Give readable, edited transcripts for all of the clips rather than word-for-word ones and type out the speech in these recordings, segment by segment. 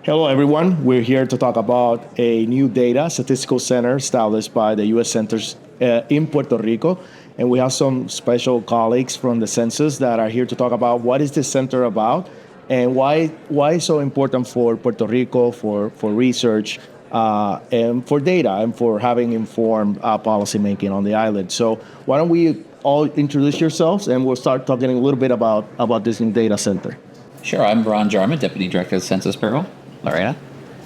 Hello, everyone. We're here to talk about a new data statistical center established by the U.S. Centers in Puerto Rico. And we have some special colleagues from the Census that are here to talk about what is this center about and why it's so important for Puerto Rico, for research, and for data, and for having informed policymaking on the island. So why don't we all introduce yourselves, and we'll start talking a little bit about this new data center. Sure, I'm Jarmin, Deputy Director of the Census Bureau. Lorena?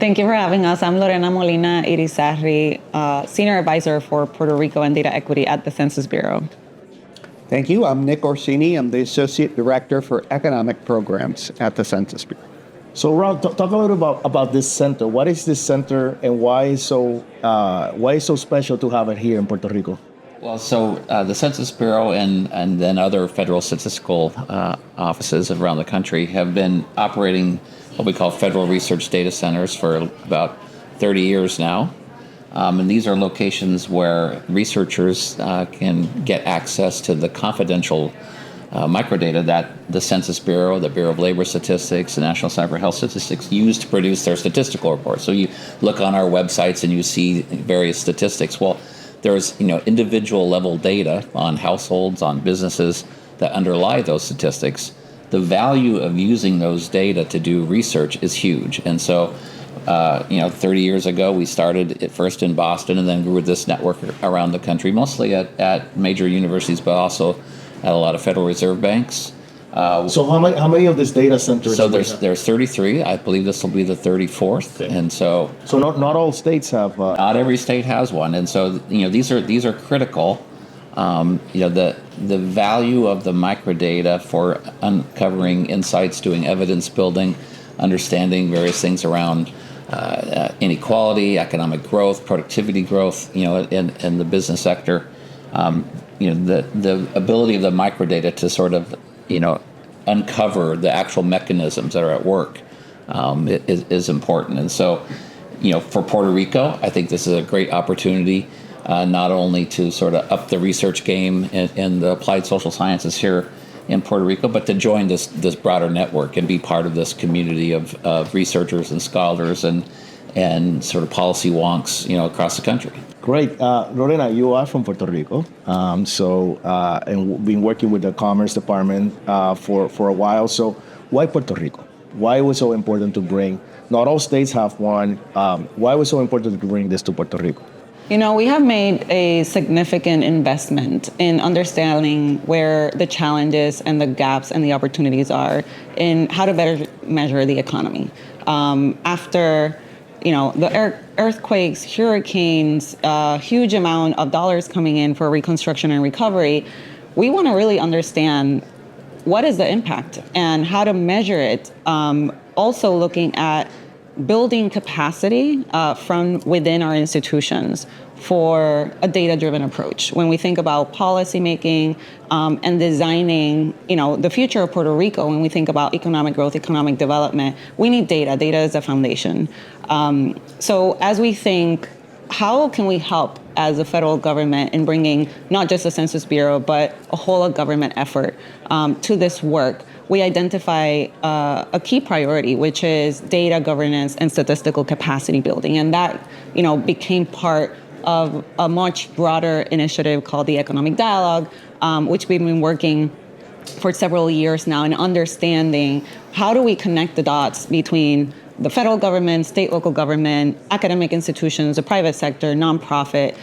Thank you for having us. I'm Lorena Molina-Irizarry, Senior Advisor for Puerto Rico and Data Equity at the Census Bureau. Thank you. I'm Nick Orsini. I'm the Associate Director for Economic Programs at the Census Bureau. So, Ron, talk a little about this center. What is this center, and why is so special to have it here in Puerto Rico? Well, so the Census Bureau and then other federal statistical offices around the country have been operating what we call federal research data centers for about 30 years now. And these are locations where researchers can get access to the confidential microdata that the Census Bureau, the Bureau of Labor Statistics, the National Center for Health Statistics use to produce their statistical reports. So you look on our websites and you see various statistics. Well, there's individual level data on households, on businesses that underlie those statistics. The value of using those data to do research is huge. And so, 30 years ago, we started it first in Boston and then grew this network around the country, mostly at major universities, but also at a lot of Federal Reserve banks. So how many of these data centers? So there's 33. I believe this will be the 34th. Okay. And so not all states have. Not every state has one, and so these are critical. The value of the microdata for uncovering insights, doing evidence building, understanding various things around inequality, economic growth, productivity growth, in the business sector. The ability of the microdata to sort of, uncover the actual mechanisms that are at work is important. And so, for Puerto Rico, I think this is a great opportunity. Not only to sort of up the research game in the applied social sciences here in Puerto Rico, but to join this broader network and be part of this community of researchers and scholars and sort of policy wonks, across the country. Great. Lorena, you are from Puerto Rico, and we've been working with the Commerce Department for a while. So why Puerto Rico? Why was it so important to bring, not all states have one, why was it so important to bring this to Puerto Rico? We have made a significant investment in understanding where the challenges and the gaps and the opportunities are in how to better measure the economy. After the earthquakes, hurricanes, a huge amount of dollars coming in for reconstruction and recovery, we want to really understand what is the impact and how to measure it. Also looking at building capacity from within our institutions for a data-driven approach. When we think about policymaking and designing, the future of Puerto Rico, when we think about economic growth, economic development, we need data. Data is a foundation. So as we think, how can we help as a federal government in bringing not just the Census Bureau, but a whole government effort to this work? We identify a key priority, which is data governance and statistical capacity building. And that, became part of a much broader initiative called the Economic Dialogue, which we've been working for several years now in understanding how do we connect the dots between the federal government, state, local government, academic institutions, the private sector, nonprofit,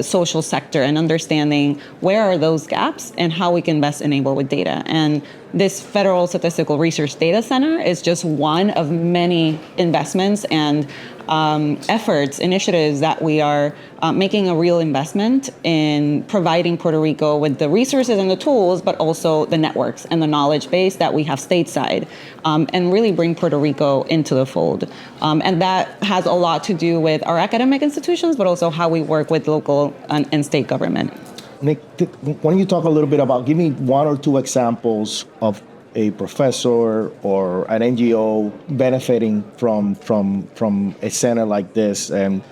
social sector, and understanding where are those gaps and how we can best enable with data. And this Federal Statistical Research Data Center is just one of many investments and efforts, initiatives that we are making a real investment in providing Puerto Rico with the resources and the tools, but also the networks and the knowledge base that we have stateside, and really bring Puerto Rico into the fold. And that has a lot to do with our academic institutions, but also how we work with local and state government. Nick, why don't you talk a little bit about, give me one or two examples of a professor or an NGO benefiting from a center like this, and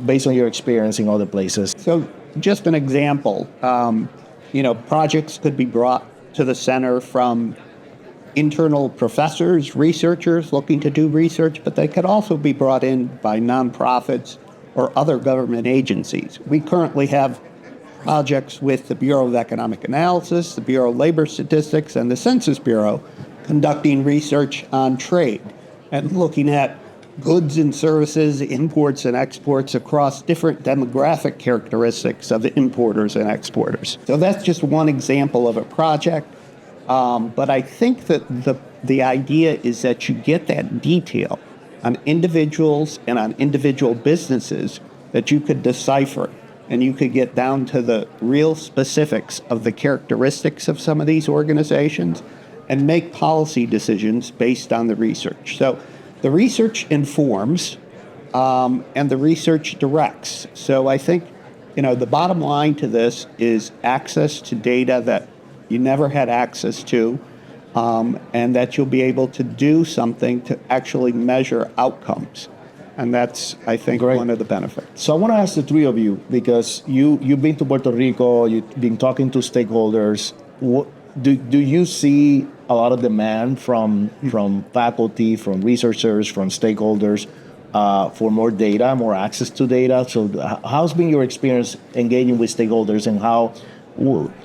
based on your experience in other places. So just an example, projects could be brought to the center from internal professors, researchers looking to do research, but they could also be brought in by nonprofits or other government agencies. We currently have projects with the Bureau of Economic Analysis, the Bureau of Labor Statistics, and the Census Bureau conducting research on trade and looking at goods and services, imports and exports across different demographic characteristics of importers and exporters. So that's just one example of a project. But I think that the idea is that you get that detail on individuals and on individual businesses that you could decipher, and you could get down to the real specifics of the characteristics of some of these organizations and make policy decisions based on the research. So the research informs and the research directs. So I think, the bottom line to this is access to data that you never had access to, and that you'll be able to do something to actually measure outcomes. And that's, I think, Great. one of the benefits. So I want to ask the three of you, because you've been to Puerto Rico, you've been talking to stakeholders. Do you see a lot of demand from faculty, from researchers, from stakeholders for more data, more access to data? So how's been your experience engaging with stakeholders, and how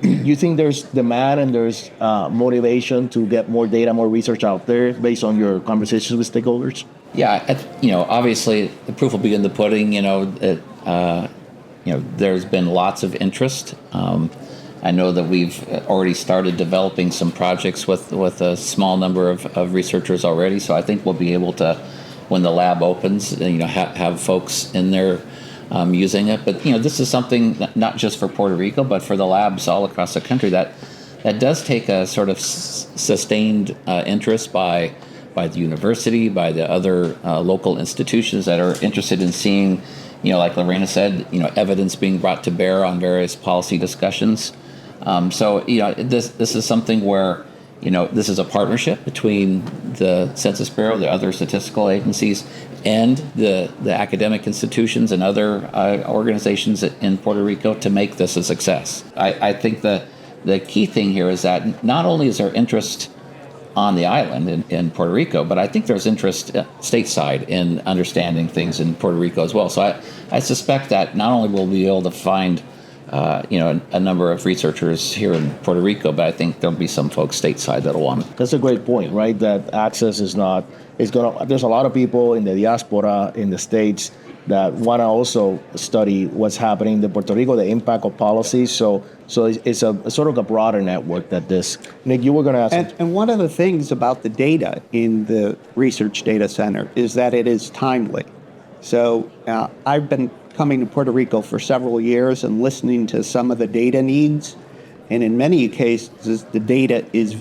you think there's demand and there's motivation to get more data, more research out there based on your conversations with stakeholders? Yeah, obviously the proof will be in the pudding. There's been lots of interest. I know that we've already started developing some projects with a small number of researchers already. So I think we'll be able to, when the lab opens, have folks in there using it. But this is something not just for Puerto Rico, but for the labs all across the country that does take a sort of sustained interest by the university, by the other local institutions that are interested in seeing, like Lorena said, evidence being brought to bear on various policy discussions. So this is something where this is a partnership between the Census Bureau, the other statistical agencies, and the academic institutions and other organizations in Puerto Rico to make this a success. I think the key thing here is that not only is there interest on the island in Puerto Rico, but I think there's interest stateside in understanding things in Puerto Rico as well. So I suspect that not only will we be able to find a number of researchers here in Puerto Rico, but I think there'll be some folks stateside that'll want it. That's a great point, right? That access there's a lot of people in the diaspora in the States that want to also study what's happening in Puerto Rico, the impact of policies. So it's a sort of a broader network that this. Nick, you were going to ask. And one of the things about the data in the research data center is that it is timely. So I've been coming to Puerto Rico for several years and listening to some of the data needs. And in many cases, the data is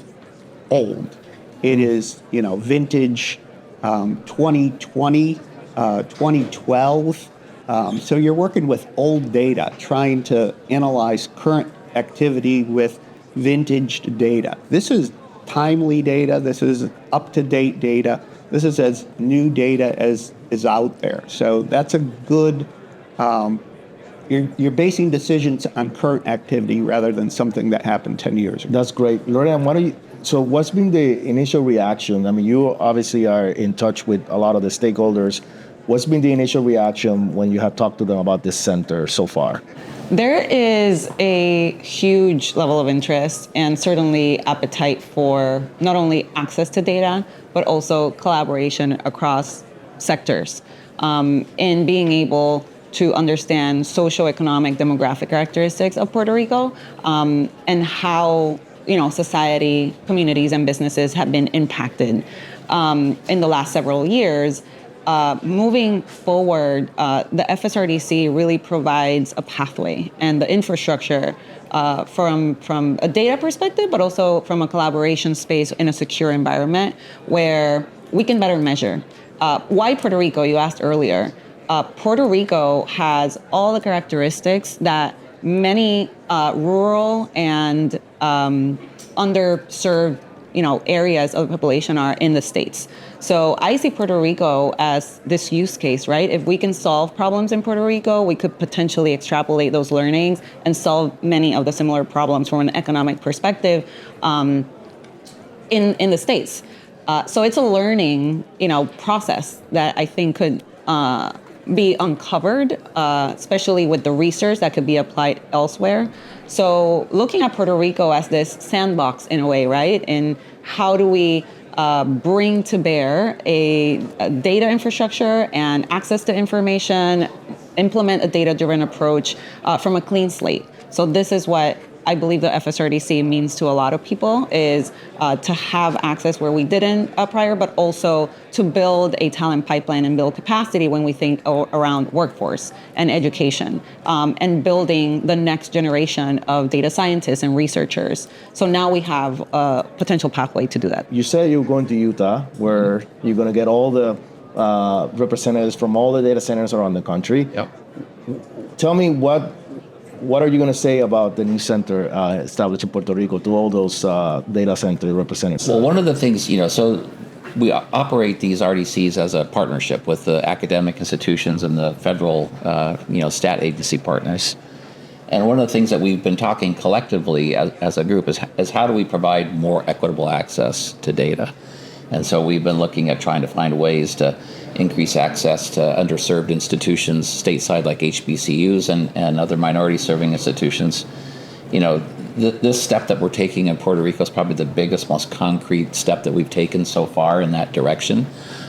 old. It is, vintage 2020, 2012. So you're working with old data, trying to analyze current activity with vintaged data. This is timely data. This is up-to-date data. This is as new data as is out there. So that's a good, you're basing decisions on current activity rather than something that happened 10 years ago. That's great. Lorena, so what's been the initial reaction? I mean, you obviously are in touch with a lot of the stakeholders. What's been the initial reaction when you have talked to them about this center so far? There is a huge level of interest and certainly appetite for not only access to data, but also collaboration across sectors in being able to understand socioeconomic demographic characteristics of Puerto Rico and how society, communities, and businesses have been impacted in the last several years. Moving forward, the FSRDC really provides a pathway and the infrastructure from a data perspective, but also from a collaboration space in a secure environment where we can better measure. Why Puerto Rico, you asked earlier. Puerto Rico has all the characteristics that many rural and underserved areas of the population are in the States. So I see Puerto Rico as this use case, right? If we can solve problems in Puerto Rico, we could potentially extrapolate those learnings and solve many of the similar problems from an economic perspective. in the States. So it's a learning, process that I think could be uncovered, especially with the research that could be applied elsewhere. So looking at Puerto Rico as this sandbox in a way, right? And how do we bring to bear a data infrastructure and access to information, implement a data-driven approach from a clean slate. So this is what I believe the FSRDC means to a lot of people, is to have access where we didn't prior, but also to build a talent pipeline and build capacity when we think around workforce and education, and building the next generation of data scientists and researchers. So now we have a potential pathway to do that. You said you're going to Utah, where you're going to get all the representatives from all the data centers around the country. Yep. Tell me what are you going to say about the new center established in Puerto Rico to all those data center representatives? Well, one of the things, so we operate these RDCs as a partnership with the academic institutions and the federal, stat agency partners. And one of the things that we've been talking collectively as a group is how do we provide more equitable access to data? And so we've been looking at trying to find ways to increase access to underserved institutions stateside like HBCUs and other minority-serving institutions. This step that we're taking in Puerto Rico is probably the biggest, most concrete step that we've taken so far in that direction,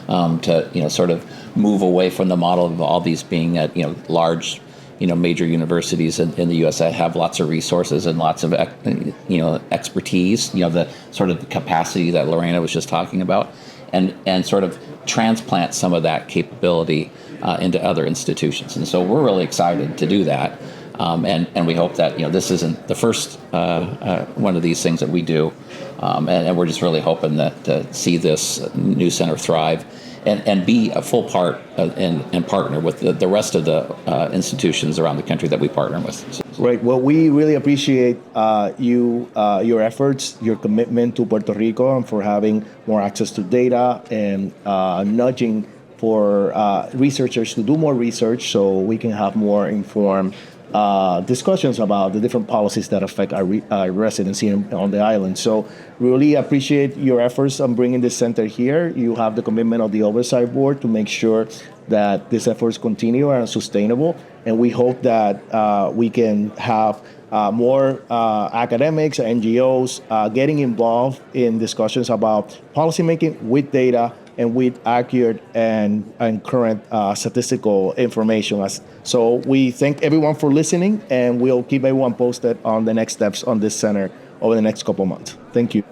to sort of move away from the model of all these being at large major universities in the U.S. that have lots of resources and lots of expertise, the sort of capacity that Lorena was just talking about, and sort of transplant some of that capability into other institutions. And so we're really excited to do that, and we hope that this isn't the first one of these things that we do, and we're just really hoping that to see this new center thrive. And be a full part and partner with the rest of the institutions around the country that we partner with. Right. Well, we really appreciate your efforts, your commitment to Puerto Rico, and for having more access to data and nudging for researchers to do more research so we can have more informed discussions about the different policies that affect our residency on the island. So really appreciate your efforts on bringing this center here. You have the commitment of the Oversight Board to make sure that these efforts continue and are sustainable. And we hope that we can have more academics, NGOs getting involved in discussions about policymaking with data and with accurate and current statistical information. So we thank everyone for listening, and we'll keep everyone posted on the next steps on this center over the next couple of months. Thank you.